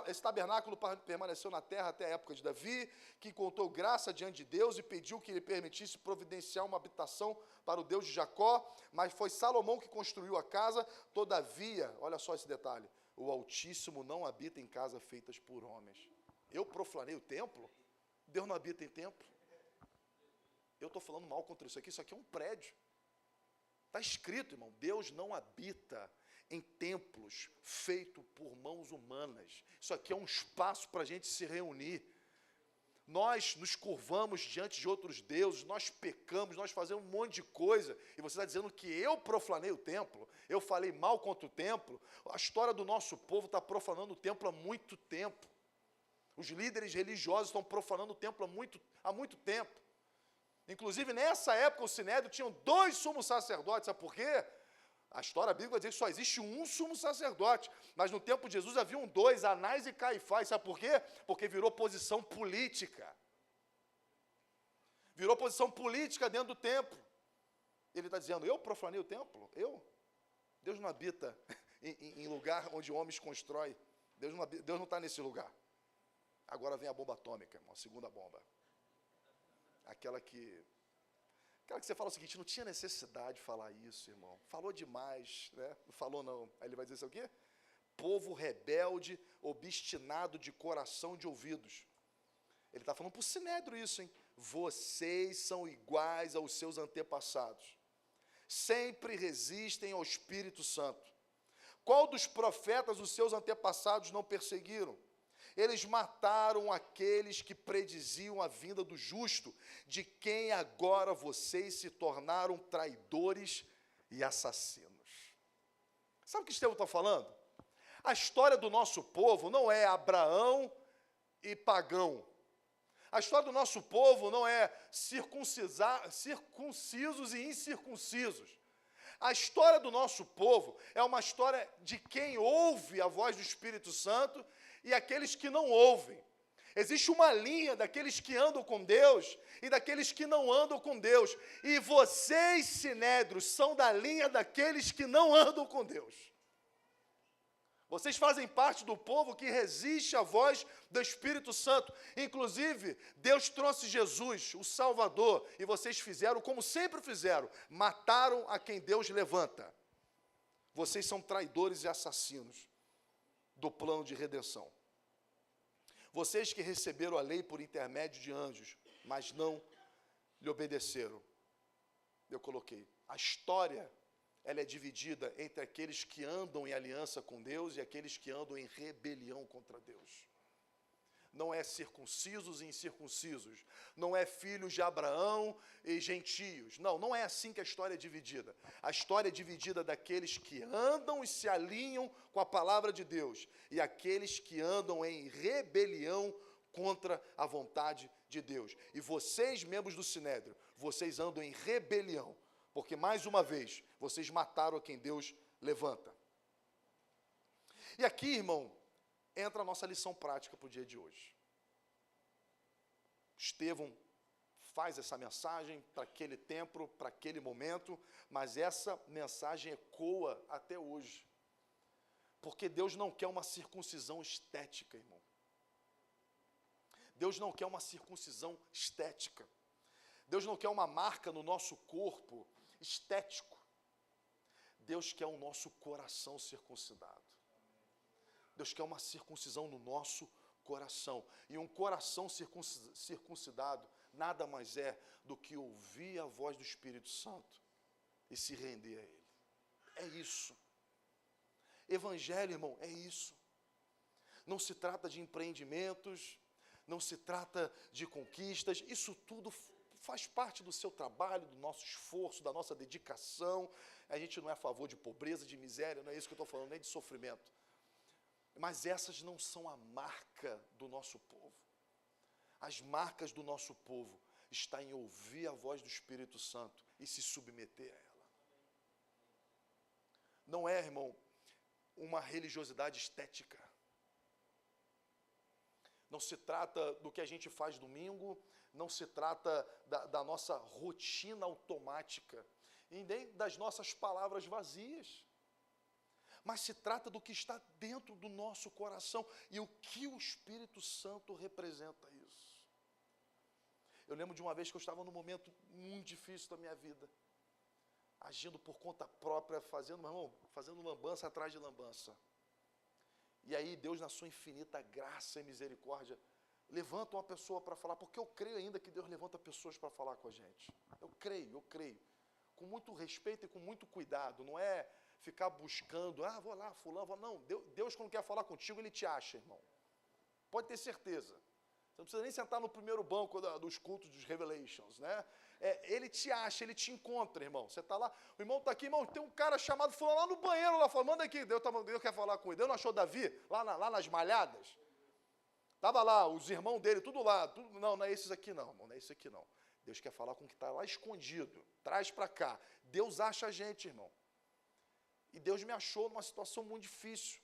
Esse tabernáculo permaneceu na terra até a época de Davi, que encontrou graça diante de Deus e pediu que lhe permitisse providenciar uma habitação para o Deus de Jacó, mas foi Salomão que construiu a casa. Todavia, olha só esse detalhe, o Altíssimo não habita em casas feitas por homens. Eu profanei o templo? Deus não habita em templo? Eu estou falando mal contra isso aqui é um prédio. Está escrito, irmão, Deus não habita em templos feitos por mãos humanas. Isso aqui é um espaço para a gente se reunir. Nós nos curvamos diante de outros deuses, nós pecamos, nós fazemos um monte de coisa, e você está dizendo que eu profanei o templo, eu falei mal contra o templo. A história do nosso povo está profanando o templo há muito tempo. Os líderes religiosos estão profanando o templo há muito tempo. Inclusive, nessa época, o Sinédrio tinha 2 sumos sacerdotes, sabe por quê? A história bíblica vai dizer que só existe um sumo sacerdote, mas no tempo de Jesus haviam 2, Anás e Caifás, sabe por quê? Porque virou posição política. Virou posição política dentro do templo. Ele está dizendo, eu profanei o templo? Eu? Deus não habita em lugar onde homens constroem. Deus não está nesse lugar. Agora vem a bomba atômica, irmão, a segunda bomba. Aquela que você fala o seguinte, não tinha necessidade de falar isso, irmão. Falou demais, né? Não falou não. Aí ele vai dizer isso o quê? Povo rebelde, obstinado de coração e de ouvidos. Ele está falando para o Sinédrio isso, hein? Vocês são iguais aos seus antepassados. Sempre resistem ao Espírito Santo. Qual dos profetas os seus antepassados não perseguiram? Eles mataram aqueles que prediziam a vinda do justo, de quem agora vocês se tornaram traidores e assassinos. Sabe o que Estevão está falando? A história do nosso povo não é Abraão e pagão. A história do nosso povo não é circuncisos e incircuncisos. A história do nosso povo é uma história de quem ouve a voz do Espírito Santo e aqueles que não ouvem. Existe uma linha daqueles que andam com Deus e daqueles que não andam com Deus. E vocês, sinédrios, são da linha daqueles que não andam com Deus. Vocês fazem parte do povo que resiste à voz do Espírito Santo. Inclusive, Deus trouxe Jesus, o Salvador, e vocês fizeram como sempre fizeram, mataram a quem Deus levanta. Vocês são traidores e assassinos do plano de redenção. Vocês que receberam a lei por intermédio de anjos, mas não lhe obedeceram. Eu coloquei, a história, ela é dividida entre aqueles que andam em aliança com Deus e aqueles que andam em rebelião contra Deus. Não é circuncisos e incircuncisos, não é filhos de Abraão e gentios. Não é assim que a história é dividida. A história é dividida daqueles que andam e se alinham com a palavra de Deus e aqueles que andam em rebelião contra a vontade de Deus. E vocês, membros do Sinédrio, vocês andam em rebelião, porque, mais uma vez, vocês mataram a quem Deus levanta. E aqui, irmão, entra a nossa lição prática para o dia de hoje. Estevão faz essa mensagem para aquele tempo, para aquele momento, mas essa mensagem ecoa até hoje. Porque Deus não quer uma circuncisão estética, irmão. Deus não quer uma circuncisão estética. Deus não quer uma marca no nosso corpo estético. Deus quer o nosso coração circuncidado. Deus quer uma circuncisão no nosso coração. E um coração circuncidado nada mais é do que ouvir a voz do Espírito Santo e se render a Ele. É isso. Evangelho, irmão, é isso. Não se trata de empreendimentos, não se trata de conquistas, isso tudo faz parte do seu trabalho, do nosso esforço, da nossa dedicação. A gente não é a favor de pobreza, de miséria, não é isso que eu estou falando, nem de sofrimento. Mas essas não são a marca do nosso povo. As marcas do nosso povo estão em ouvir a voz do Espírito Santo e se submeter a ela. Não é, irmão, uma religiosidade estética. Não se trata do que a gente faz domingo, não se trata da nossa rotina automática, e nem das nossas palavras vazias. Mas se trata do que está dentro do nosso coração e o que o Espírito Santo representa isso. Eu lembro de uma vez que eu estava num momento muito difícil da minha vida, agindo por conta própria, fazendo lambança atrás de lambança. E aí Deus, na sua infinita graça e misericórdia, levanta uma pessoa para falar, porque eu creio ainda que Deus levanta pessoas para falar com a gente. Eu creio. Com muito respeito e com muito cuidado, não é ficar buscando, vou lá, fulano, não. Deus, quando quer falar contigo, Ele te acha, irmão. Pode ter certeza. Você não precisa nem sentar no primeiro banco dos cultos dos Revelations, né? Ele te acha, Ele te encontra, irmão. Você está lá, o irmão está aqui, irmão, tem um cara chamado fulano lá no banheiro, lá, manda aqui, Deus quer falar com ele. Deus não achou Davi, lá nas malhadas? Estava lá, os irmãos dele, tudo lá. Não é esses aqui não, irmão, não é esse aqui não. Deus quer falar com o que está lá escondido, traz para cá. Deus acha a gente, irmão. E Deus me achou numa situação muito difícil.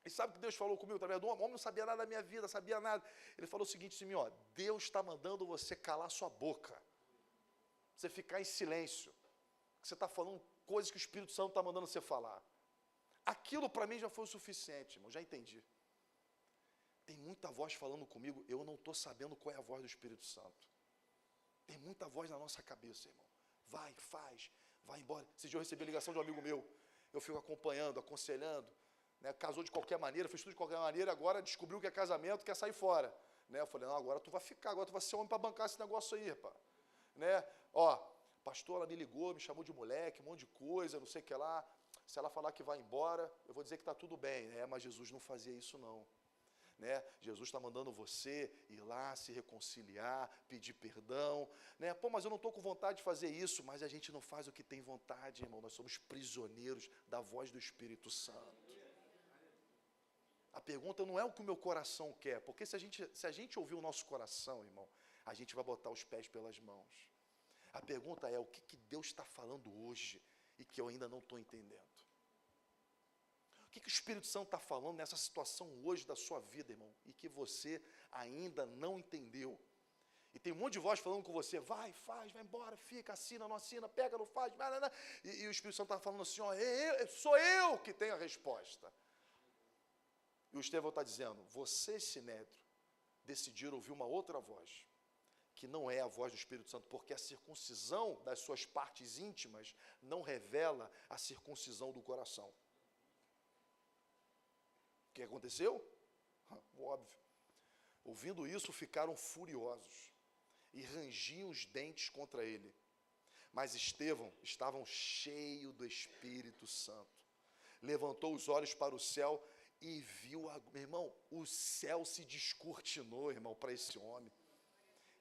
E sabe o que Deus falou comigo através do homem? O homem não sabia nada da minha vida, sabia nada. Ele falou o seguinte assim, Deus está mandando você calar sua boca. Você ficar em silêncio. Você está falando coisas que o Espírito Santo está mandando você falar. Aquilo para mim já foi o suficiente, irmão, já entendi. Tem muita voz falando comigo, eu não estou sabendo qual é a voz do Espírito Santo. Tem muita voz na nossa cabeça, irmão. Vai, faz, vai embora. Esse dia eu recebi a ligação de um amigo meu. Eu fico acompanhando, aconselhando. Né? Casou de qualquer maneira, fez tudo de qualquer maneira, agora descobriu que é casamento, quer sair fora. Né? Eu falei, não, agora tu vai ficar, agora tu vai ser homem para bancar esse negócio aí, rapaz. Né? Pastor, ela me ligou, me chamou de moleque, um monte de coisa, não sei o que lá. Se ela falar que vai embora, eu vou dizer que está tudo bem. Mas Jesus não fazia isso, não. Né? Jesus está mandando você ir lá, se reconciliar, pedir perdão. Né? Mas eu não estou com vontade de fazer isso, mas a gente não faz o que tem vontade, irmão. Nós somos prisioneiros da voz do Espírito Santo. A pergunta não é o que o meu coração quer, porque se a gente ouvir o nosso coração, irmão, a gente vai botar os pés pelas mãos. A pergunta é, o que Deus está falando hoje e que eu ainda não estou entendendo? O que o Espírito Santo está falando nessa situação hoje da sua vida, irmão, e que você ainda não entendeu? E tem um monte de voz falando com você, vai, faz, vai embora, fica, assina, não assina, pega, não faz, e o Espírito Santo está falando assim, sou eu que tenho a resposta. E o Estevão está dizendo, você, Sinédrio, decidiram ouvir uma outra voz, que não é a voz do Espírito Santo, porque a circuncisão das suas partes íntimas não revela a circuncisão do coração. O que aconteceu? Óbvio. Ouvindo isso, ficaram furiosos e rangiam os dentes contra ele. Mas Estevão estava cheio do Espírito Santo. Levantou os olhos para o céu e viu, meu irmão, o céu se descortinou, irmão, para esse homem.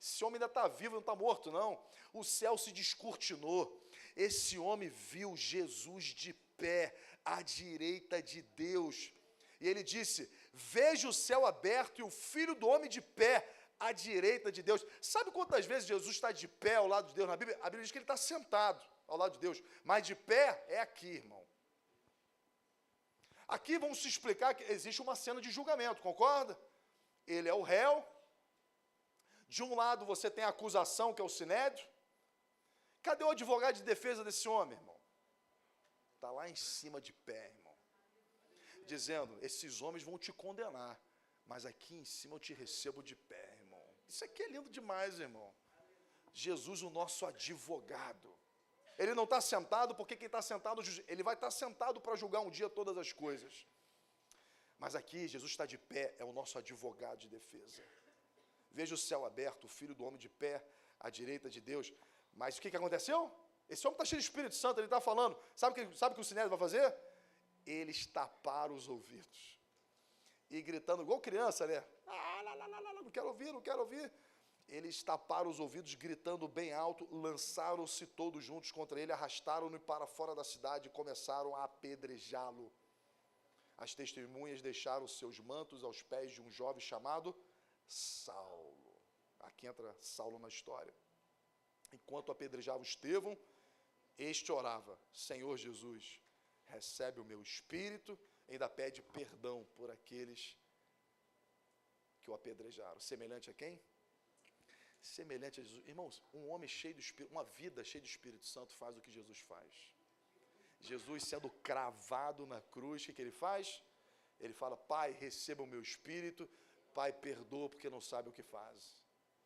Esse homem ainda está vivo, não está morto, não. O céu se descortinou. Esse homem viu Jesus de pé, à direita de Deus. E ele disse, veja o céu aberto e o Filho do Homem de pé, à direita de Deus. Sabe quantas vezes Jesus está de pé ao lado de Deus na Bíblia? A Bíblia diz que ele está sentado ao lado de Deus, mas de pé é aqui, irmão. Aqui vamos se explicar que existe uma cena de julgamento, concorda? Ele é o réu. De um lado você tem a acusação, que é o sinédrio. Cadê o advogado de defesa desse homem, irmão? Está lá em cima de pé, irmão. Dizendo, esses homens vão te condenar, mas aqui em cima eu te recebo de pé, irmão. Isso aqui é lindo demais, irmão. Jesus, o nosso advogado. Ele não está sentado porque quem está sentado, ele vai estar sentado para julgar um dia todas as coisas. Mas aqui, Jesus está de pé, é o nosso advogado de defesa. Veja o céu aberto, o Filho do Homem de pé, à direita de Deus. Mas o que aconteceu? Esse homem está cheio de Espírito Santo, ele está falando. Sabe o que o sinédrio vai fazer? Eles taparam os ouvidos. E gritando, igual criança, né? Não quero ouvir, não quero ouvir. Eles taparam os ouvidos, gritando bem alto, lançaram-se todos juntos contra ele, arrastaram-no para fora da cidade e começaram a apedrejá-lo. As testemunhas deixaram seus mantos aos pés de um jovem chamado Saulo. Aqui entra Saulo na história. Enquanto apedrejava Estevão, este orava, Senhor Jesus, recebe o meu espírito, ainda pede perdão por aqueles que o apedrejaram. Semelhante a quem? Semelhante a Jesus. Irmãos, um homem cheio do Espírito, uma vida cheia do Espírito Santo faz o que Jesus faz. Jesus sendo cravado na cruz, o que ele faz? Ele fala, Pai, receba o meu espírito, Pai, perdoa porque não sabe o que faz.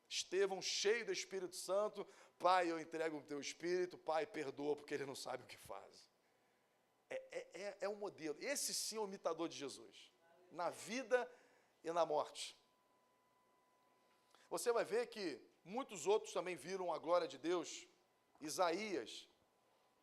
Estevão, cheio do Espírito Santo, Pai, eu entrego o teu espírito, Pai, perdoa porque ele não sabe o que faz. É um modelo. Esse sim é o imitador de Jesus, na vida e na morte. Você vai ver que muitos outros também viram a glória de Deus. Isaías,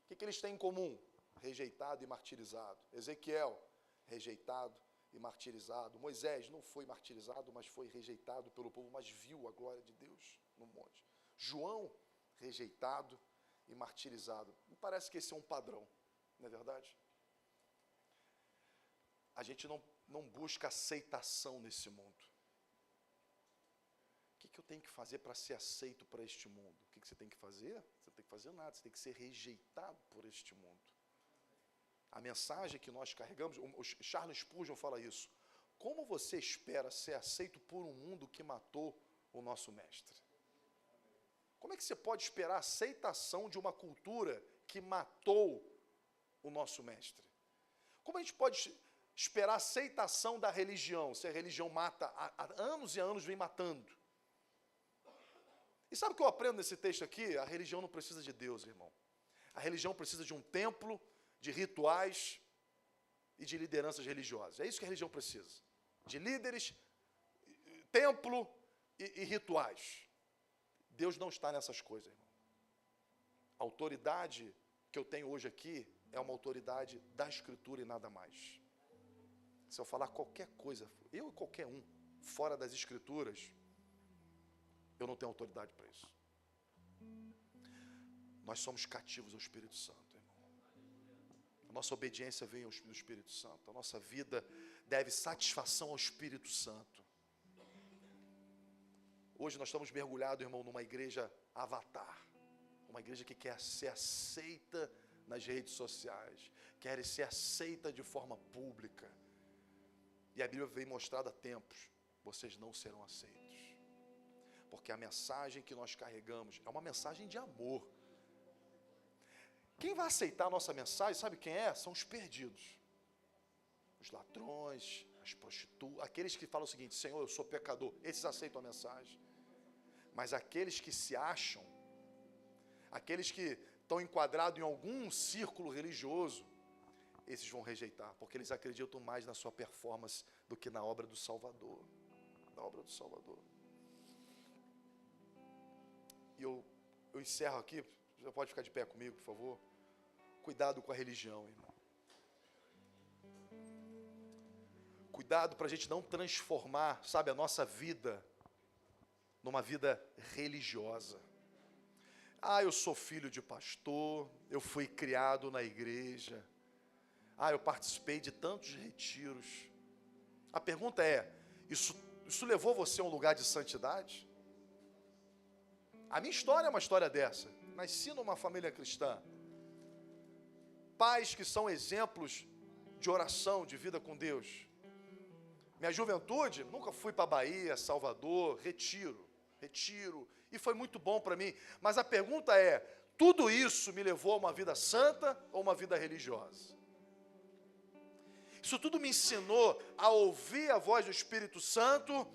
o que eles têm em comum? Rejeitado e martirizado. Ezequiel, rejeitado e martirizado. Moisés não foi martirizado, mas foi rejeitado pelo povo, mas viu a glória de Deus no monte. João, rejeitado e martirizado. Me parece que esse é um padrão, não é verdade? A gente não busca aceitação nesse mundo. O que eu tenho que fazer para ser aceito para este mundo? O que você tem que fazer? Você não tem que fazer nada, você tem que ser rejeitado por este mundo. A mensagem que nós carregamos, o Charles Spurgeon fala isso. Como você espera ser aceito por um mundo que matou o nosso mestre? Como é que você pode esperar a aceitação de uma cultura que matou o nosso mestre? Como a gente pode esperar a aceitação da religião, se a religião mata, há anos e anos vem matando? E sabe o que eu aprendo nesse texto aqui? A religião não precisa de Deus, irmão. A religião precisa de um templo, de rituais e de lideranças religiosas. É isso que a religião precisa. De líderes, templo e rituais. Deus não está nessas coisas, irmão. A autoridade que eu tenho hoje aqui é uma autoridade da Escritura e nada mais. Se eu falar qualquer coisa, eu e qualquer um, fora das Escrituras, eu não tenho autoridade para isso. Nós somos cativos ao Espírito Santo, irmão. A nossa obediência vem do Espírito Santo. A nossa vida deve satisfação ao Espírito Santo. Hoje nós estamos mergulhados, irmão, numa igreja avatar. Uma igreja que quer ser aceita nas redes sociais. Quer ser aceita de forma pública. E a Bíblia vem mostrada há tempos. Vocês não serão aceitos. Porque a mensagem que nós carregamos é uma mensagem de amor. Quem vai aceitar a nossa mensagem, sabe quem é? São os perdidos. Os ladrões, as prostitutas, aqueles que falam o seguinte, Senhor, eu sou pecador, esses aceitam a mensagem. Mas aqueles que se acham, aqueles que estão enquadrados em algum círculo religioso, esses vão rejeitar, porque eles acreditam mais na sua performance do que na obra do Salvador. Na obra do Salvador. E eu encerro aqui, já pode ficar de pé comigo, por favor. Cuidado com a religião, irmão. Cuidado para a gente não transformar, sabe, a nossa vida numa vida religiosa. Ah, eu sou filho de pastor, eu fui criado na igreja. Ah, eu participei de tantos retiros. A pergunta é, isso levou você a um lugar de santidade? A minha história é uma história dessa. Nasci numa família cristã. Pais que são exemplos de oração, de vida com Deus. Minha juventude, nunca fui para Bahia, Salvador, retiro, e foi muito bom para mim. Mas a pergunta é, tudo isso me levou a uma vida santa ou uma vida religiosa? Isso tudo me ensinou a ouvir a voz do Espírito Santo,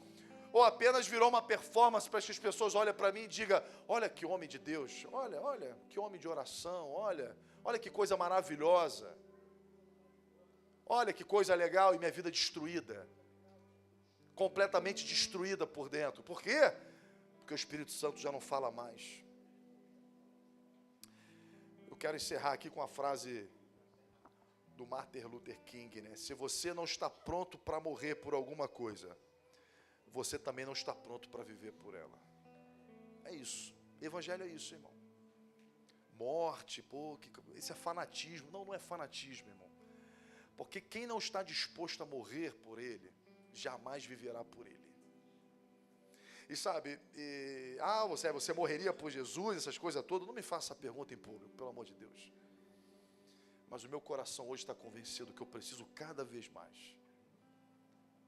ou apenas virou uma performance para que as pessoas olhem para mim e digam, olha que homem de Deus, olha que homem de oração, olha que coisa maravilhosa, olha que coisa legal, e minha vida destruída, completamente destruída por dentro. Por quê? Porque o Espírito Santo já não fala mais. Eu quero encerrar aqui com a frase do Martin Luther King, né? Se você não está pronto para morrer por alguma coisa, você também não está pronto para viver por ela. É isso. Evangelho é isso, irmão. Morte, isso é fanatismo. Não é fanatismo, irmão. Porque quem não está disposto a morrer por ele, jamais viverá por ele. E sabe, você morreria por Jesus, essas coisas todas? Não me faça essa pergunta em público, pelo amor de Deus. Mas o meu coração hoje está convencido que eu preciso cada vez mais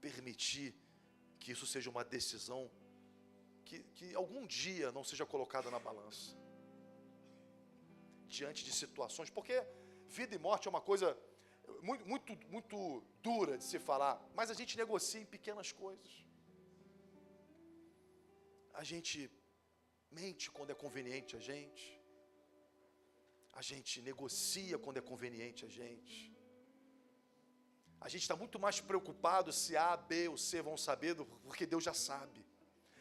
permitir que isso seja uma decisão que algum dia não seja colocada na balança. Diante de situações, porque vida e morte é uma coisa muito dura de se falar, mas a gente negocia em pequenas coisas. A gente mente quando é conveniente a gente negocia quando é conveniente a gente está muito mais preocupado se A, B ou C vão saber, porque Deus já sabe.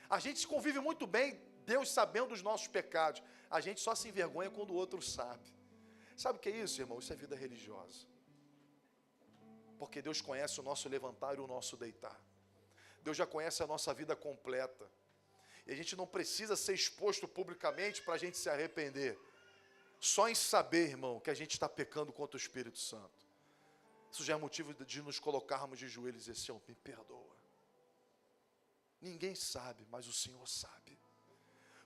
A gente convive muito bem, Deus sabendo dos nossos pecados, a gente só se envergonha quando o outro sabe. Sabe o que é isso, irmão? Isso é vida religiosa. Porque Deus conhece o nosso levantar e o nosso deitar. Deus já conhece a nossa vida completa. E a gente não precisa ser exposto publicamente para a gente se arrepender. Só em saber, irmão, que a gente está pecando contra o Espírito Santo. Isso já é motivo de nos colocarmos de joelhos e dizer, Senhor, me perdoa. Ninguém sabe, mas o Senhor sabe.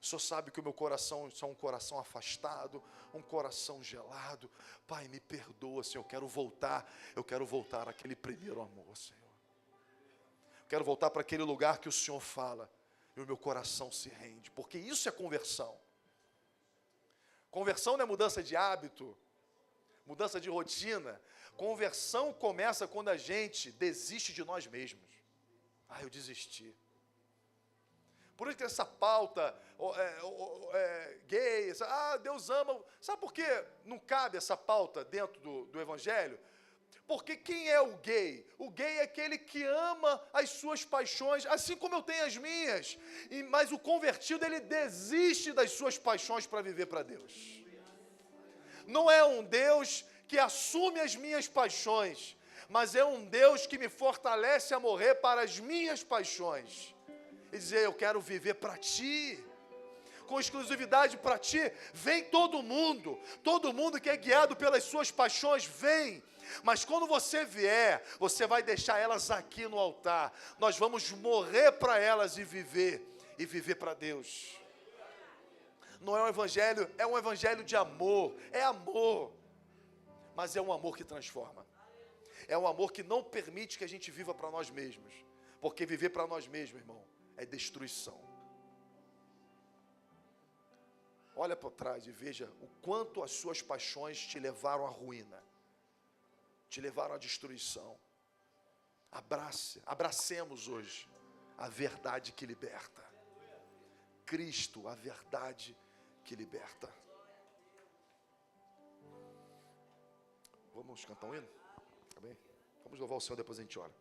O Senhor sabe que o meu coração é um coração afastado, um coração gelado. Pai, me perdoa, Senhor, eu quero voltar àquele primeiro amor, Senhor. Eu quero voltar para aquele lugar que o Senhor fala, e o meu coração se rende, porque isso é conversão. Conversão não é mudança de hábito, mudança de rotina. Conversão começa quando a gente desiste de nós mesmos. Eu desisti. Por isso que essa pauta gay, Deus ama. Sabe por que não cabe essa pauta dentro do Evangelho? Porque quem é o gay? O gay é aquele que ama as suas paixões, assim como eu tenho as minhas. Mas o convertido, ele desiste das suas paixões para viver para Deus. Não é um Deus que assume as minhas paixões, mas é um Deus que me fortalece a morrer para as minhas paixões. E dizer, eu quero viver para Ti, com exclusividade para Ti. Vem todo mundo que é guiado pelas suas paixões, vem. Mas quando você vier, você vai deixar elas aqui no altar. Nós vamos morrer para elas e viver para Deus. Não é um evangelho, é um evangelho de amor, é amor. Mas é um amor que transforma. É um amor que não permite que a gente viva para nós mesmos. Porque viver para nós mesmos, irmão, é destruição. Olha para trás e veja o quanto as suas paixões te levaram à ruína, te levaram à destruição. Abracemos hoje a verdade que liberta. Cristo, a verdade que liberta. Vamos cantar um hino? Tá bem? Vamos louvar o Senhor, depois a gente ora.